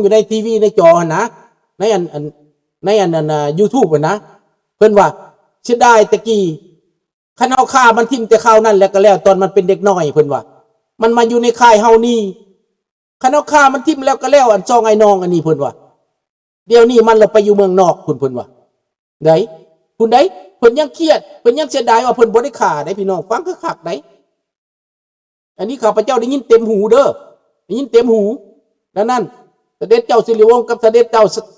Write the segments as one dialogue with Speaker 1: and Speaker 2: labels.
Speaker 1: อยู่ในทีวีในจอนะในYouTube นะเพิ่นว่าเสียดายตะกี้คันเฮาฆ่ามันทิ่มแต่ข้าวนั่นแล้วก็แล้วตอนมันเป็นเด็กน้อยเพิ่นว่ามันมาอยู่ในค่ายเฮานี่คันเฮาฆ่ามันทิ่มแล้วก็แล้วอันจองไอ้น้องอันนี้เพิ่นว่าเดี๋ยวนี้มันเราไปอยู่เมืองนอกเพิ่นว่าไดคุณไดเพิ่นยังเครียดเพิ่นยังเสียดายว่าเพิ่นบ่ได้ฆ่าได้พี่น้องฟังคักๆไดอันนี้ข้าพเจ้าได้ยินเต็มหูเด้อได้ยินเต็มหูดังนั้นเสด็จเจ้าสิริวงศ์กับเสด็จเ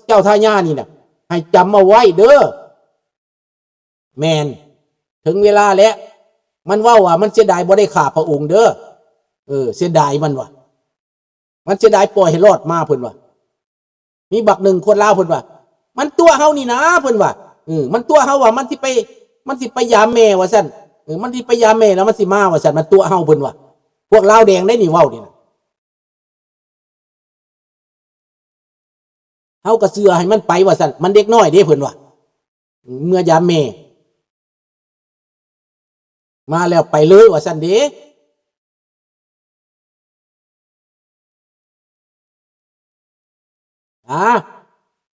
Speaker 1: จ้าทายานี่น่ะให้จำเอาไว้เด้อแม่นถึงเวลาแล้วมันว่ามันเสียดายบ่ได้ฆ่าพระองค์เด้อเสียดายมันว่ามันเสียดายปล่อยให้รอดมาเพิ่นว่ามีบักหนึ่งคนลาวเพิ่นว่ามันตัวเฮานี่นะเพิ่นว่ามันตัวเฮาว่ามันสิไปยามแม่ว่าซั่นมันสิไปยามแม่แล้วมันสิมาว่าซั่นมันตัวเฮาเพิ่นว่าพวกลาวแดงได้นี่เว้านี่นะเฮาก็เชื่อให้มันไปว่าซั่นมันเด็กน้อยเด้เพิ่นว่าเมื่อยามแม่มาแล้วไปเลยว่าซั่นเด้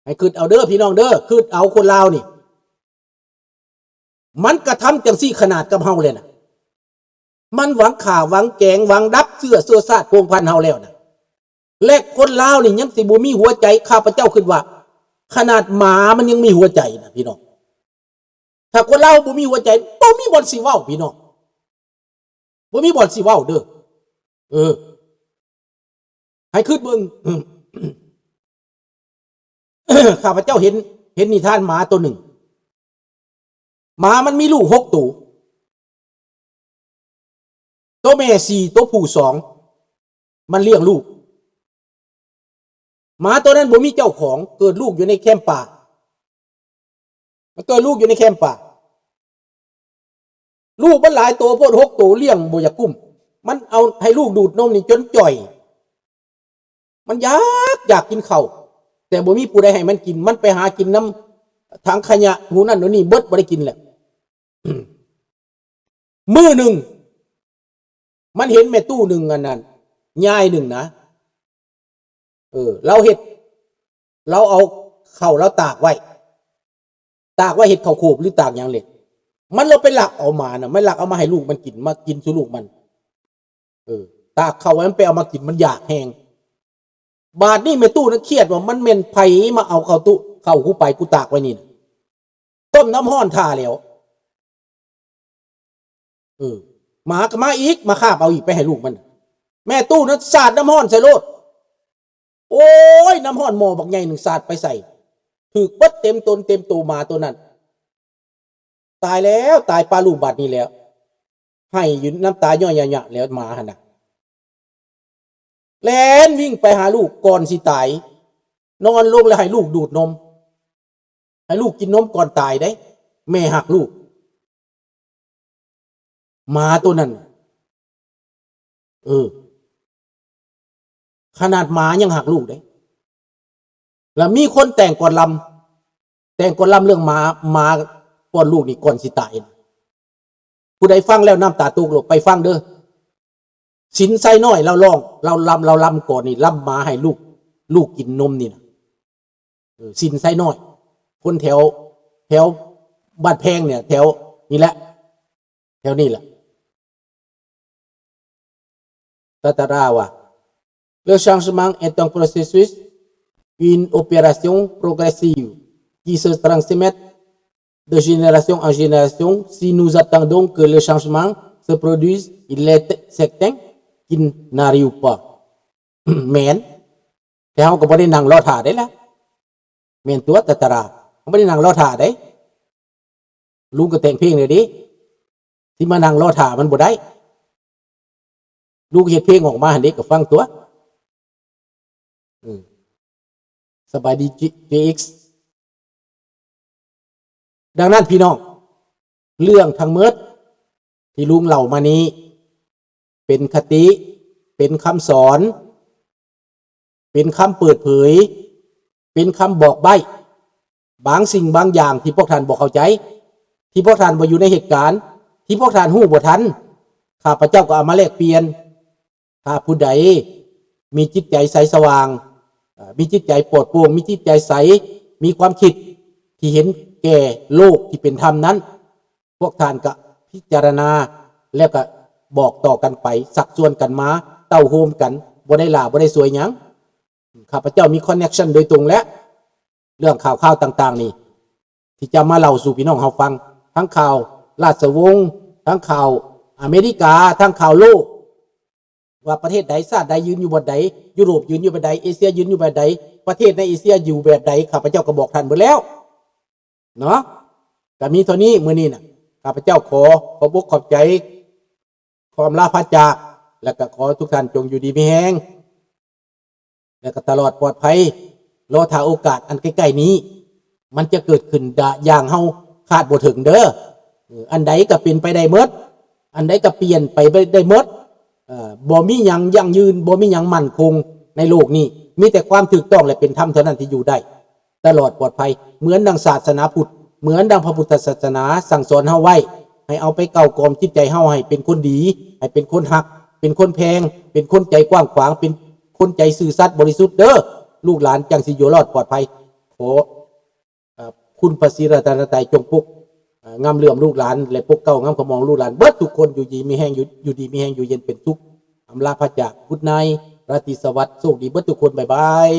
Speaker 1: ให้คิดเอาเด้อพี่น้องเด้อคิดเอาคนลาวนี่มันกระทำจังซี่ขนาดกับเฮาเลยนะมันหวังข่าหวังแกงหวังดับเสื้อซาดโกงพันเฮาแล้วนะและคนลาวนี่ยังสิบ่มีหัวใจข้าพเจ้าคิดว่าขนาดหมามันยังมีหัวใจนะพี่น้องถ้าคนลาวบ่มีหัวใจบ่มีบ่อนสิเว้าพี่น้องบ่มีบ่อนสิเว้าเด้อให้คิดเบิ่งข้าพเจ้าเห็นนิทานหมาตัวหนึ่งหมามันมีลูก6ตัวแม่4ตัวผู้2มันเลี้ยงลูกหมาตัวนั้นบ่มีเจ้าของเกิดลูกอยู่ในแคมป์ป่ามันเกิดลูกอยู่ในแคมป์ป่าลูกมันหลายตัวโพด6ตัวเลี้ยงบ่อยากกุ้มมันเอาให้ลูกดูดนมนี่จนจ่อยมันอยากกินข้าวแต่บ่มีผู้ใดให้มันกินมันไปหากินน้ำทางขยะหูนั่นหูนี่เบิดบ่ได้กินแหละมื้อหนึ่งมันเห็นแม่ตู้หนึ่งอันนั้นยายหนึ่งนะเราเอาข้าวเราตากไว้เห็ดข้าวโคบหรือตากอย่างเล็กมันเราไปหลักเอามานะไม่หลักเอามาให้ลูกมันกินมากินสู่ลูกมันตากข้าวไว้มันไปเอามากินมันอยากแห้งบาดนี่แม่ตู้นั้นเครียดว่ามันเม่นไผมาเอาเข้ากูไปกูตากไว้นี่นะต้มน้ำห้อนท่าแล้วหมาก็มาอีกมาคาบเอาอีกไปให้ลูกมันแม่ตู้นั้นสาดน้ำห้อนใส่โลดโอ้ยน้ำห้อนหม้อบักใหญ่หนึ่งสาดไปใส่ถึกบัดเต็มตนเต็มตัวหมาตัวนั้นตายแล้วตายปลาลูกบาดนี้แล้วให้อยู่น้ำตาย่อยๆแล้วหมาหั่นน่ะแล่นวิ่งไปหาลูกก่อนสิตายนอนลงแล้วให้ลูกดูดนมให้ลูกกินนมก่อนตายได้แม่หักลูกหมาตัวนั้นขนาดหมายังหักลูกได้แล้วมีคนแต่งก่อนลำเรื่องหมาก่อนลูกนี่ก่อนสิตายผู้ใดฟังแล้วน้ำตาตกลงไปฟังเด้อสินไส้น้อยเราลำก่อนนี่ลำมาให้ลูกกินนมนี่นะสินไส้น้อยคนแถวบ้านแพงเนี่ยแถวนี่แหละแถวนี่แหละTatarawa. Le changement est un processus, une opération progressive qui se transmet de génération en génération. Si nous attendons que le changement se produise, il est certain qu'il n'arrive pas. แม่นแต่เขาก็ไม่ได้นั่งรอถ่าได้ละแม่นตัวตาราเขาไม่ได้นั่งรอถ่าได้ลุงก็แต่งเพลงเลยดิที่มานั่งรอถ่ามันบ่ได้ลูกเฮ็ดเพลงออกมาเด็กก็ฟังตัวสบายดี JX ดังนั้นพี่น้องเรื่องทั้งหมดที่ลุงเล่ามานี้เป็นคติเป็นคำสอนเป็นคำเปิดเผยเป็นคำบอกใบ้บางสิ่งบางอย่างที่พวกท่านบอกเข้าใจที่พวกท่านบ่อยู่ในเหตุการณ์ที่พวกท่านฮู้บ่ทันข้าพเจ้าก็เอามาแลกเปลี่ยนถ้าผู้ใดมีจิตใจใสสว่าง มีจิตใจปลอดโปร่งมีจิตใจใสมีความคิดที่เห็นแก่โลกที่เป็นธรรมนั้นพวกท่านก็พิจารณาแล้วก็บอกต่อกันไปสักส่วนกันมาเต้าโฮมกันบ่ได้ลาบ่ได้สวยหยังข้าพเจ้ามีคอนเนคชั่นโดยตรงและเรื่องข่าวต่างๆนี่ที่จะมาเล่าสู่พี่น้องเฮาฟังทั้งข่าวราชวงศ์ทั้งข่าวอเมริกาทั้งข่าวโลกว่าประเทศใดชาติใดยืนอยู่บนใดยุโรปยืนอยู่แบบใดเอเชียยืนอยู่แบบใดประเทศในเอเชียอยู่แบบใดข้าพเจ้าก็บอกท่านหมดแล้วเนาะก็มีเท่านี้มื้อนี้น่ะข้าพเจ้าขอบขอบใจความลาพระจากแล้วก็ขอทุกท่านจงอยู่ดีมีแรงแล้วก็ตลอดปลอดภัยรอถ้าโอกาสอันใกล้ๆนี้มันจะเกิดขึ้นอย่างเฮาคาดบ่ถึงเด้ออันใดก็เป็นไปได้หมดอันใดก็เปลี่ยนไปได้หมดบ่มีหยังยั่งยืนบ่มีหยังมั่นคงในโลกนี้มีแต่ความถูกต้องและเป็นธรรมเท่านั้นที่อยู่ได้ตลอดปลอดภัยเหมือนดังศาสนาพุทธเหมือนดังพระพุทธศาสนาสั่งสอนเฮาไว้ให้เอาไปเก่ากอมจิตใจเฮาให้เป็นคนดีให้เป็นคนฮักเป็นคนแพงเป็นคนใจกว้างขวางเป็นคนใจซื่อสัตย์บริสุทธิ์เด้อลูกหลานจังสิอยู่รอดปลอดภัยขอคุณพระศรีรัตนตรัยจงปกงามเหลื่อมลูกหลานและปกเก้างามขมองลูกหลานเบิดทุกคนอยู่ดีมีแห้งอยู่ดีมีแห้งอยู่เย็นเป็นทุกข์อำลาพระจากพุทธนายราตรีสวัสดิ์โชคดีเบิดทุกคนบ๊ายบาย